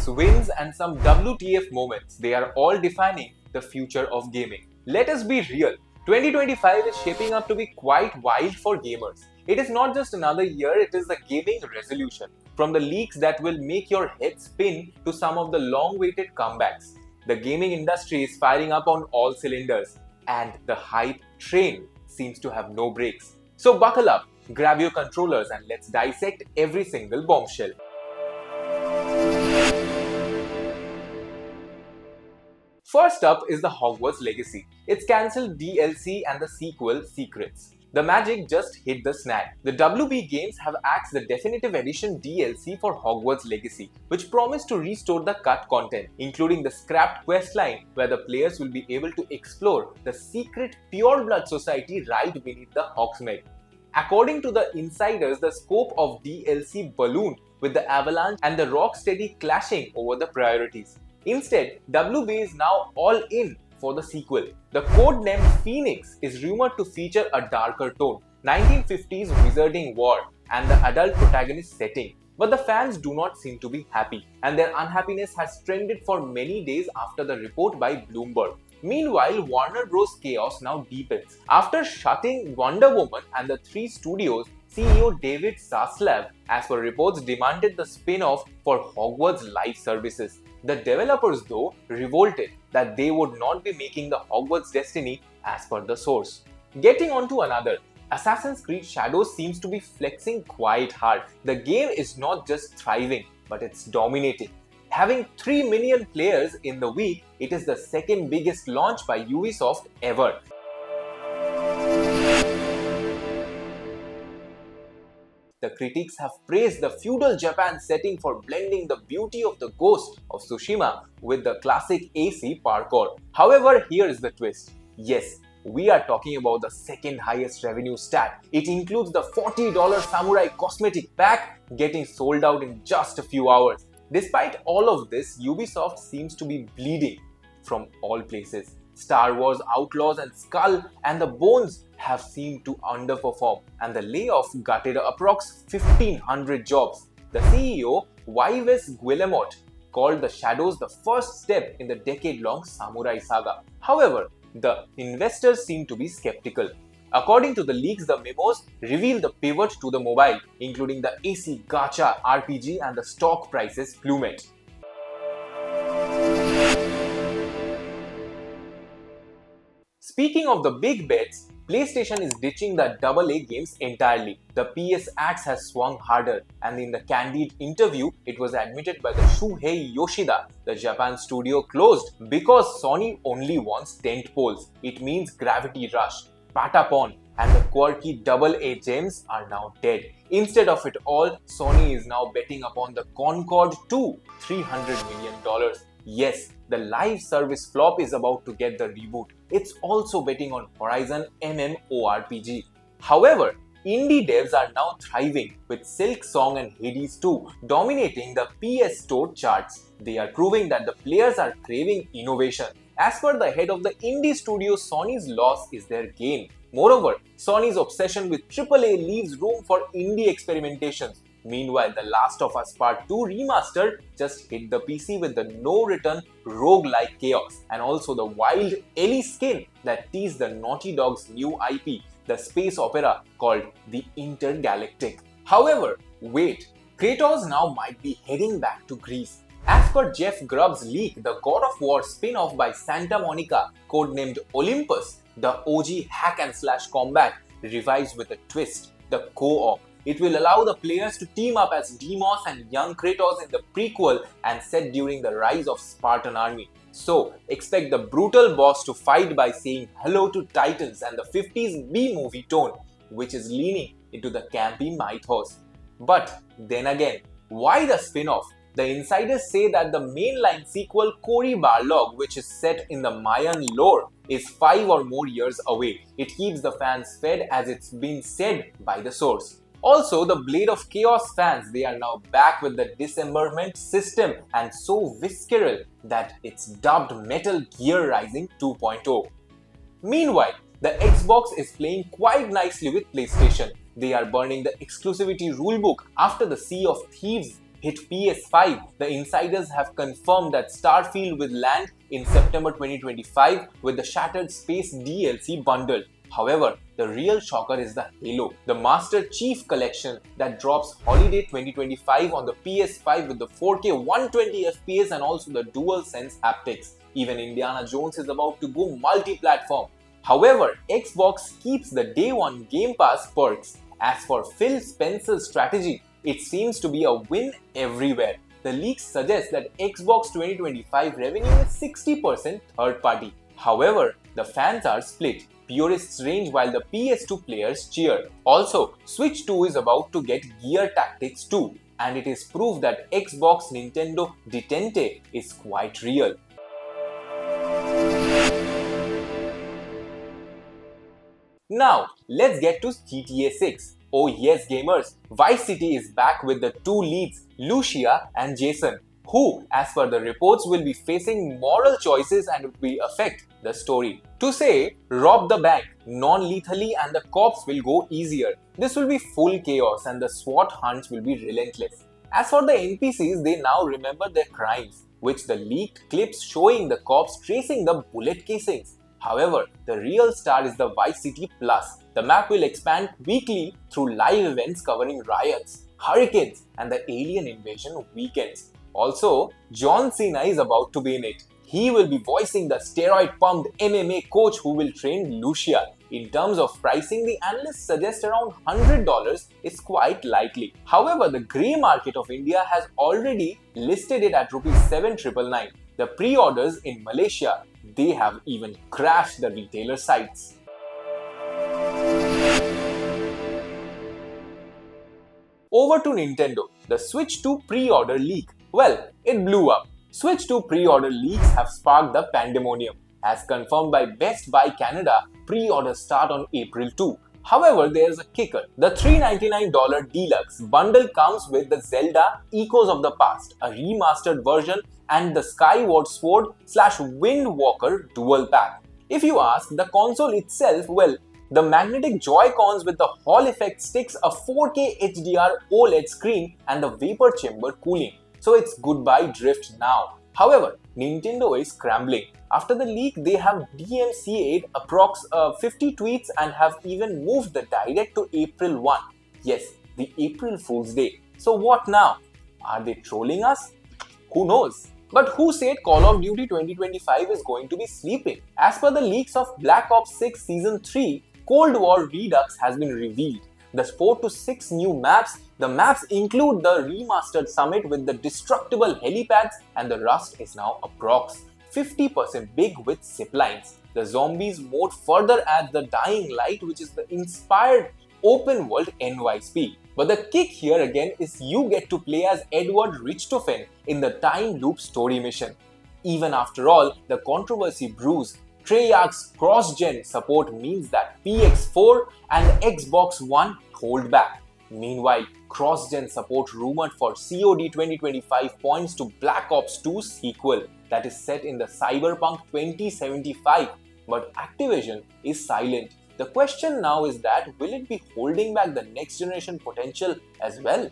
Leaks, wins and some WTF moments, they are all defining the future of gaming. Let us be real, 2025 is shaping up to be quite wild for gamers. It is not just another year, it is the gaming revolution. From the leaks that will make your head spin to some of the long-awaited comebacks. The gaming industry is firing up on all cylinders, and the hype train seems to have no brakes. So buckle up, grab your controllers and let's dissect every single bombshell. First up is the Hogwarts Legacy. Its cancelled DLC and the sequel, Secrets. The magic just hit the snag. The WB Games have axed the Definitive Edition DLC for Hogwarts Legacy, which promised to restore the cut content, including the scrapped questline where the players will be able to explore the secret Pureblood Society right beneath the Hogsmeade. According to the insiders, the scope of DLC ballooned with the Avalanche and the Rocksteady clashing over the priorities. Instead, WB is now all in for the sequel. The codenamed Phoenix is rumored to feature a darker tone, 1950s wizarding war, and the adult protagonist setting. But the fans do not seem to be happy, and their unhappiness has trended for many days after the report by Bloomberg. Meanwhile, Warner Bros. Chaos now deepens. After shutting Wonder Woman and the 3 studios, CEO David Zaslav, as per reports, demanded the spin-off for Hogwarts Live Services. The developers, though, revolted that they would not be making the Hogwarts Destiny as per the source. Getting on to another, Assassin's Creed Shadows seems to be flexing quite hard. The game is not just thriving, but it's dominating. Having 3 million players in the week, it is the second biggest launch by Ubisoft ever. The critics have praised the feudal Japan setting for blending the beauty of the Ghost of Tsushima with the classic AC parkour. However, here is the twist. Yes, we are talking about the second highest revenue stat. It includes the $40 Samurai cosmetic pack getting sold out in just a few hours. Despite all of this, Ubisoft seems to be bleeding from all places. Star Wars Outlaws and Skull and the Bones have seemed to underperform, and the layoff gutted approx 1,500 jobs. The CEO, Yves Guillemot, called the Shadows the first step in the decade-long samurai saga. However, the investors seem to be skeptical. According to the leaks, the memos reveal the pivot to the mobile, including the AC Gacha RPG, and the stock prices plummet. Speaking of the big bets, PlayStation is ditching the AA games entirely. The PS axe has swung harder, and in the candid interview, it was admitted by the Shuhei Yoshida, the Japan studio closed because Sony only wants tentpoles. It means Gravity Rush, Patapon, and the quirky AA gems are now dead. Instead of it all, Sony is now betting upon the Concord 2, $300 million. Yes, the live service flop is about to get the reboot. It's also betting on Horizon MMORPG. However, indie devs are now thriving, with Silk Song and Hades 2 dominating the PS Store charts. They are proving that the players are craving innovation. As per the head of the indie studio, Sony's loss is their gain. Moreover, Sony's obsession with AAA leaves room for indie experimentations. Meanwhile, The Last of Us Part 2 Remastered just hit the PC with the no-return roguelike chaos, and also the wild Ellie skin that teased the Naughty Dog's new IP, the space opera called The Intergalactic. However, wait, Kratos now might be heading back to Greece. As per Jeff Grubb's leak, the God of War spin-off by Santa Monica, codenamed Olympus, the OG hack-and-slash combat, revives with a twist, the co-op. It will allow the players to team up as Deimos and young Kratos in the prequel and set during the rise of Spartan army. So, expect the brutal boss to fight by saying hello to Titans and the 50s B-movie tone, which is leaning into the campy mythos. But then again, why the spin-off? The insiders say that the mainline sequel Cory Barlog, which is set in the Mayan lore, is 5 or more years away. It keeps the fans fed, as it's been said by the source. Also, the Blade of Chaos fans, they are now back with the dismemberment system, and so visceral that it's dubbed Metal Gear Rising 2.0. Meanwhile, the Xbox is playing quite nicely with PlayStation. They are burning the exclusivity rulebook after the Sea of Thieves hit PS5, the insiders have confirmed that Starfield will land in September 2025 with the Shattered Space DLC bundle. However, the real shocker is the Halo, the Master Chief Collection that drops holiday 2025 on the PS5 with the 4K 120 FPS and also the DualSense haptics. Even Indiana Jones is about to go multi-platform. However, Xbox keeps the day one Game Pass perks. As for Phil Spencer's strategy, it seems to be a win everywhere. The leaks suggest that Xbox 2025 revenue is 60% third party. However, the fans are split. Purists range while the PS2 players cheer. Also, Switch 2 is about to get Gear Tactics 2, and it is proof that Xbox Nintendo detente is quite real. Now, let's get to GTA 6. Oh yes gamers, Vice City is back with the two leads, Lucia and Jason, who, as per the reports, will be facing moral choices and will affect the story. To say, rob the bank non-lethally and the cops will go easier. This will be full chaos and the SWAT hunts will be relentless. As for the NPCs, they now remember their crimes, which the leaked clips showing the cops tracing the bullet casings. However, the real star is the Vice City Plus. The map will expand weekly through live events covering riots, hurricanes, and the alien invasion weekends. Also, John Cena is about to be in it. He will be voicing the steroid-pumped MMA coach who will train Lucia. In terms of pricing, the analysts suggest around $100 is quite likely. However, the grey market of India has already listed it at Rs 7,999. The pre-orders in Malaysia, they have even crashed the retailer sites. Over to Nintendo, the Switch 2 pre-order leak. Well, it blew up. Switch 2 pre-order leaks have sparked the pandemonium. As confirmed by Best Buy Canada, pre-orders start on April 2. However, there's a kicker. The $399 deluxe bundle comes with the Zelda Echoes of the Past, a remastered version, and the Skyward Sword / Wind Walker dual pack. If you ask, the console itself, well, the magnetic Joy-Cons with the Hall effect sticks, a 4K HDR OLED screen, and the vapor chamber cooling. So it's goodbye drift now. However, Nintendo is scrambling. After the leak, they have DMCA'd approx 50 tweets and have even moved the direct to April 1. Yes, the April Fool's Day. So what now? Are they trolling us? Who knows? But who said Call of Duty 2025 is going to be sleeping? As per the leaks of Black Ops 6 Season 3, Cold War Redux has been revealed. The 4 to 6 new maps. The maps include the remastered summit with the destructible helipads, and the rust is now approx 50% big with ziplines. The zombies mode further adds the Dying Light, which is the inspired open world NYSP. But the kick here again is you get to play as Edward Richtofen in the time loop story mission. Even after all, the controversy brews. Treyarch's cross-gen support means that PX4 and Xbox One hold back. Meanwhile, cross-gen support rumored for COD 2025 points to Black Ops 2 sequel that is set in the Cyberpunk 2075. But Activision is silent. The question now is that will it be holding back the next generation potential as well?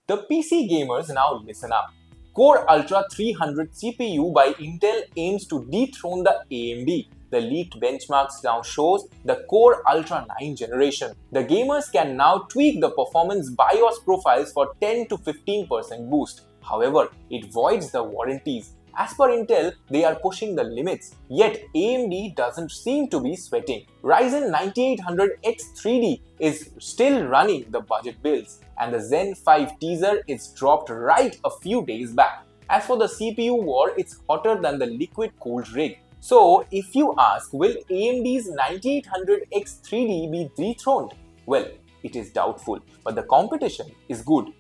The PC gamers now listen up. Core Ultra 300 CPU by Intel aims to dethrone the AMD. The leaked benchmarks now shows the Core Ultra 9 generation. The gamers can now tweak the performance BIOS profiles for 10 to 15% boost. However, it voids the warranties. As per Intel, they are pushing the limits, yet AMD doesn't seem to be sweating. Ryzen 9800X3D is still running the budget builds, and the Zen 5 teaser is dropped right a few days back. As for the CPU war, it's hotter than the liquid-cooled rig. So, if you ask, will AMD's 9800X3D be dethroned? Well, it is doubtful, but the competition is good.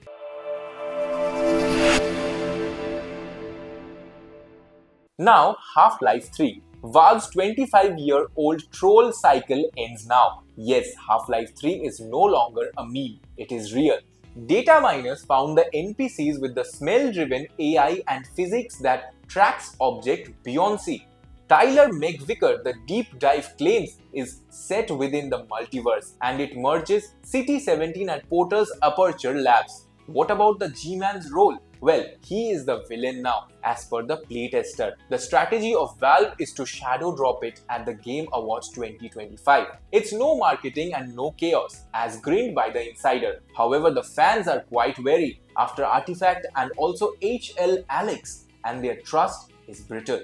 Now, Half-Life 3. Valve's 25-year-old troll cycle ends now. Yes, Half-Life 3 is no longer a meme, it is real. Data miners found the NPCs with the smell-driven AI and physics that tracks object buoyancy. Tyler McVicker, the deep dive claims, is set within the multiverse and it merges City 17 and Porter's Aperture Labs. What about the G-Man's role? Well, he is the villain now, as per the playtester. The strategy of Valve is to shadow drop it at the Game Awards 2025. It's no marketing and no chaos, as grinned by the insider. However, the fans are quite wary after Artifact and also HL Alex, and their trust is brittle.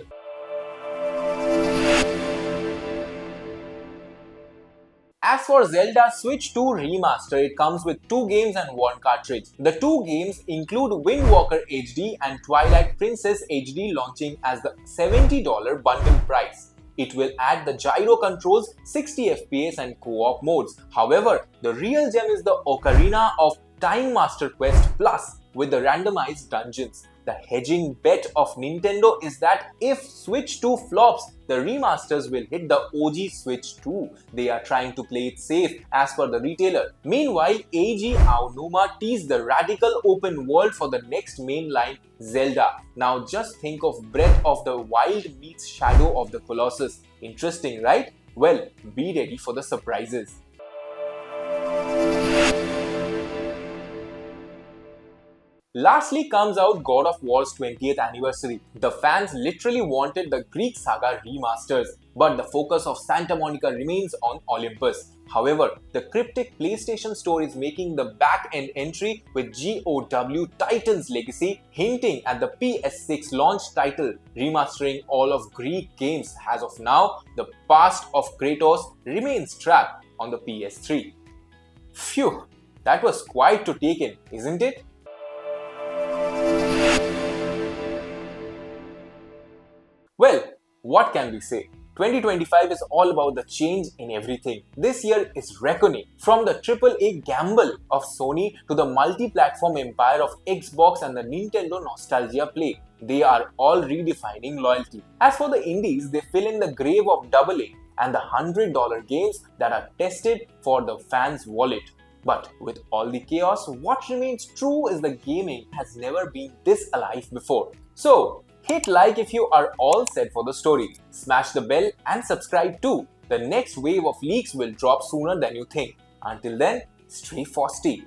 As for Zelda Switch 2 Remaster, it comes with 2 games and 1 cartridge. The 2 games include Wind Walker HD and Twilight Princess HD, launching as the $70 bundle price. It will add the gyro controls, 60 FPS and co-op modes. However, the real gem is the Ocarina of Time Master Quest Plus with the randomized dungeons. The hedging bet of Nintendo is that if Switch 2 flops, the remasters will hit the OG Switch 2. They are trying to play it safe as per the retailer. Meanwhile, Eiji Aonuma teased the radical open world for the next mainline Zelda. Now just think of Breath of the Wild meets Shadow of the Colossus. Interesting, right? Well, be ready for the surprises. Lastly comes out God of War's 20th anniversary. The fans literally wanted the Greek saga remasters, but the focus of Santa Monica remains on Olympus. However, the cryptic PlayStation store is making the back-end entry with GOW Titans Legacy, hinting at the PS6 launch title, remastering all of Greek games. As of now, the past of Kratos remains trapped on the PS3. Phew, that was quite to take in, isn't it? Well, what can we say? 2025 is all about the change in everything. This year is reckoning. From the AAA gamble of Sony to the multi-platform empire of Xbox and the Nintendo Nostalgia Play, they are all redefining loyalty. As for the indies, they fill in the grave of AA and the $100 games that are tested for the fans' wallet. But with all the chaos, what remains true is the gaming has never been this alive before. So, hit like if you are all set for the story. Smash the bell and subscribe too. The next wave of leaks will drop sooner than you think. Until then, stay frosty.